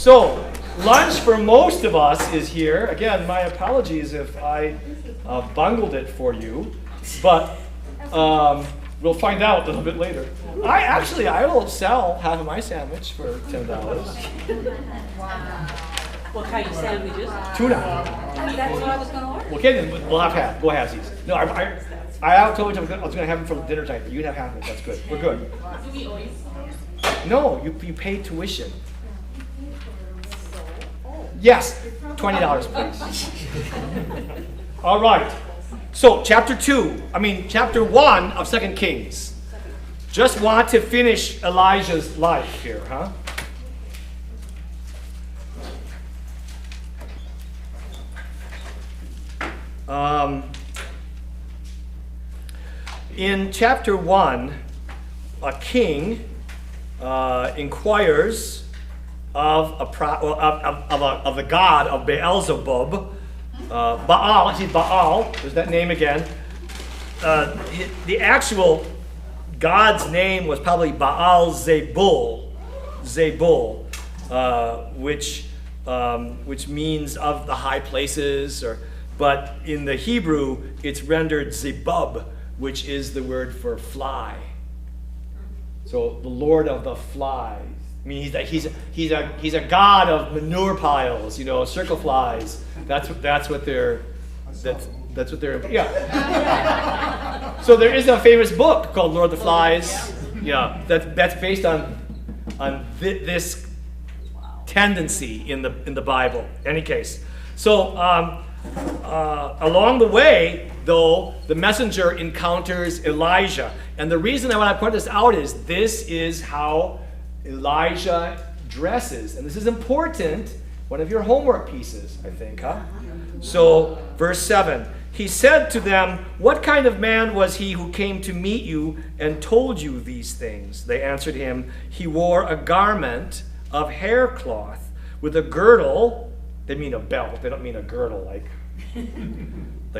So, lunch for most of us is here. Again, my apologies if I bungled it for you, but we'll find out a little bit later. I will sell half of my sandwich for $10. Wow. What kind of sandwiches? Tuna. That's what I was going to order. Okay, then we'll have half. Go halvesies. No, I told you I was going to have them for dinner tonight. You can have half of it. That's good. We're good. Do we always? No, you pay tuition. Yes, $20, please. All right. So, chapter 1 of 2 Kings. Just want to finish Elijah's life here, huh? In chapter 1, a king inquires of the god of Beelzebub, Baal. He's Baal. There's that name again. The actual god's name was probably Baal Zebul, which means of the high places, but in the Hebrew it's rendered Zebub, which is the word for fly. So the Lord of the flies. I mean, he's a god of manure piles, circle flies. That's what they're. Yeah. So there is a famous book called Lord of the Flies. Yeah, that's based on this tendency in the Bible. Any case, so along the way, though, the messenger encounters Elijah, and the reason I want to point this out is this is how Elijah dresses, and this is important. One of your homework pieces, I think, huh? So, verse 7. He said to them, "What kind of man was he who came to meet you and told you these things?" They answered him, "He wore a garment of haircloth with a girdle." They mean a belt. They don't mean a girdle like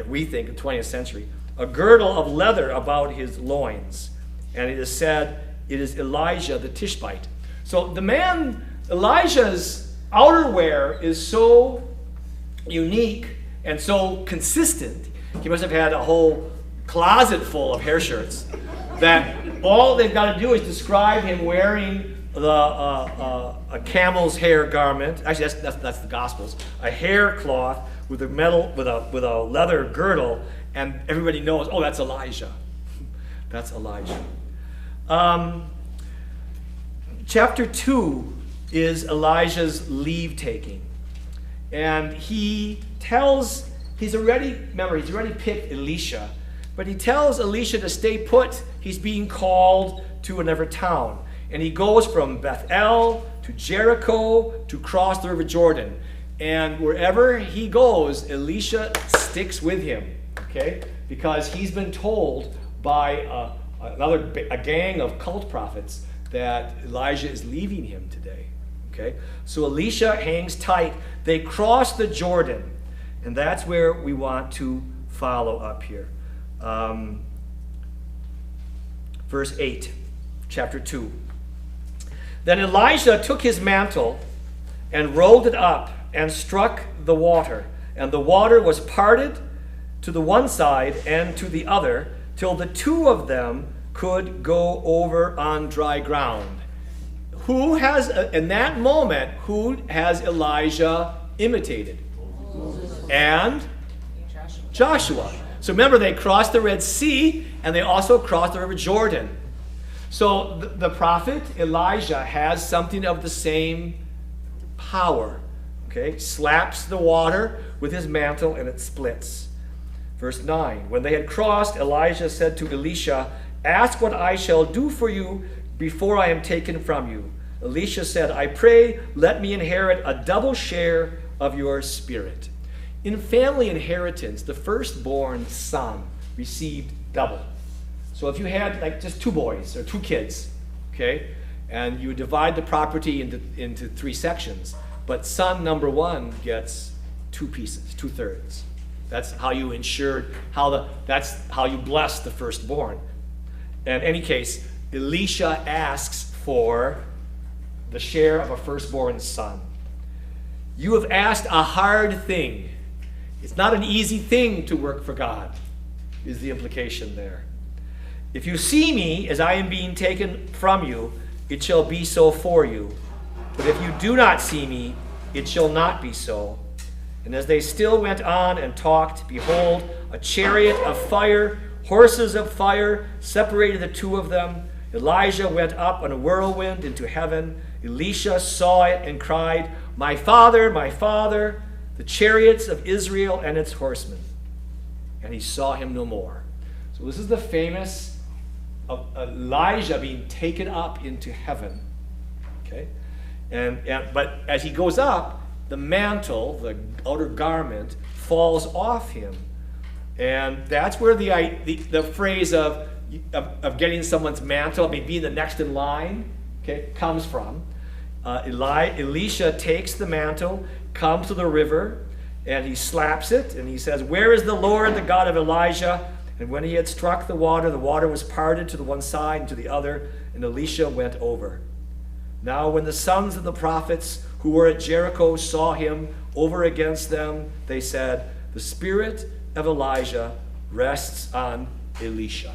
we think in the 20th century. "A girdle of leather about his loins." And it is said, "It is Elijah the Tishbite." So the man, Elijah's outerwear is so unique and so consistent. He must have had a whole closet full of hair shirts that all they've got to do is describe him wearing a camel's hair garment. Actually, that's the Gospels. A hair cloth with a leather girdle, and everybody knows, oh, that's Elijah. That's Elijah. Chapter 2 is Elijah's leave taking. And he's already picked Elisha, but he tells Elisha to stay put. He's being called to another town. And he goes from Bethel to Jericho to cross the River Jordan. And wherever he goes, Elisha sticks with him, okay? Because he's been told by a gang of cult prophets that Elijah is leaving him today, okay? So Elisha hangs tight. They cross the Jordan, and that's where we want to follow up here. Verse 8, chapter 2. Then Elisha took his mantle and rolled it up and struck the water, and the water was parted to the one side and to the other, till the two of them could go over on dry ground. In that moment, who has Elijah imitated? And Joshua. So remember, they crossed the Red Sea, and they also crossed the River Jordan. So the prophet Elijah has something of the same power. Okay, slaps the water with his mantle, and it splits. Verse 9. When they had crossed, Elijah said to Elisha, "Ask what I shall do for you before I am taken from you." Elisha said, "I pray, let me inherit a double share of your spirit." In family inheritance, the firstborn son received double. So if you had like just two boys or two kids, okay, and you divide the property into three sections, but son number one gets two pieces, 2/3. That's how you ensured, that's how you blessed the firstborn. In any case, Elisha asks for the share of a firstborn son. You have asked a hard thing. It's not an easy thing to work for God, is the implication there. If you see me as I am being taken from you, it shall be so for you. But if you do not see me, it shall not be so. And as they still went on and talked, behold, a chariot of fire, horses of fire, separated the two of them. Elijah went up on a whirlwind into heaven. Elisha saw it and cried, my father, the chariots of Israel and its horsemen. And he saw him no more. So this is the famous of Elijah being taken up into heaven. Okay? But as he goes up, the mantle, the outer garment, falls off him. And that's where the phrase of getting someone's mantle, I mean, being the next in line, okay, comes from. Elisha takes the mantle, comes to the river, and he slaps it, and he says, where is the Lord, the God of Elijah? And when he had struck the water was parted to the one side and to the other, and Elisha went over. Now when the sons of the prophets who were at Jericho saw him over against them, they said, the spirit of Elijah rests on Elisha.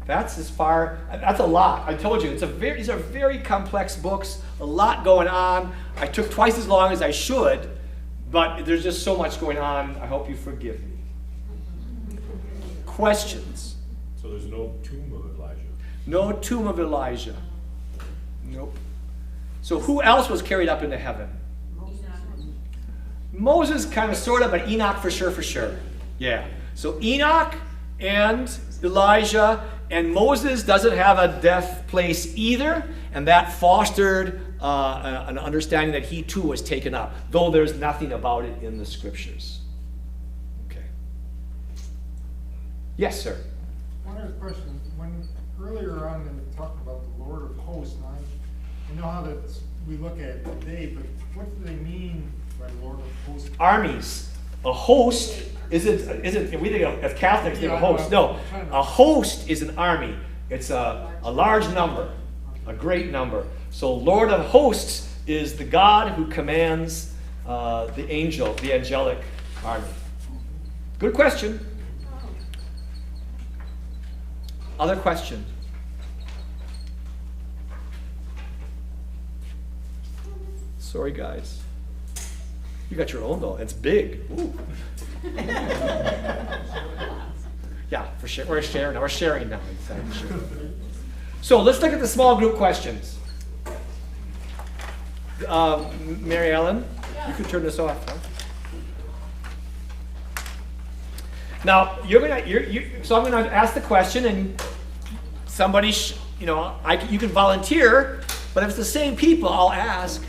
That's a lot. I told you, these are very complex books, a lot going on. I took twice as long as I should, but there's just so much going on. I hope you forgive me. Questions? So there's no tomb of Elijah? No tomb of Elijah. Nope. So who else was carried up into heaven? Moses kind of, sort of, but Enoch for sure. Yeah. So Enoch and Elijah, and Moses doesn't have a death place either, and that fostered an understanding that he too was taken up, though there's nothing about it in the scriptures. Okay. Yes, sir. One other question. When earlier on they talked about the Lord of Hosts, and I know how that we look at it today, but what do they mean by Lord of Hosts? Armies. A host isn't we think of, as Catholics think of host. No, a host is an army. It's a large number, a great number. So Lord of Hosts is the God who commands the angelic army. Good question. Other question? Sorry, guys. You got your own though. It's big. Ooh. Yeah, for sure. We're sharing now. So let's look at the small group questions. Mary Ellen, you can turn this off. Huh? Now so I'm going to ask the question, and somebody, you can volunteer. But if it's the same people, I'll ask.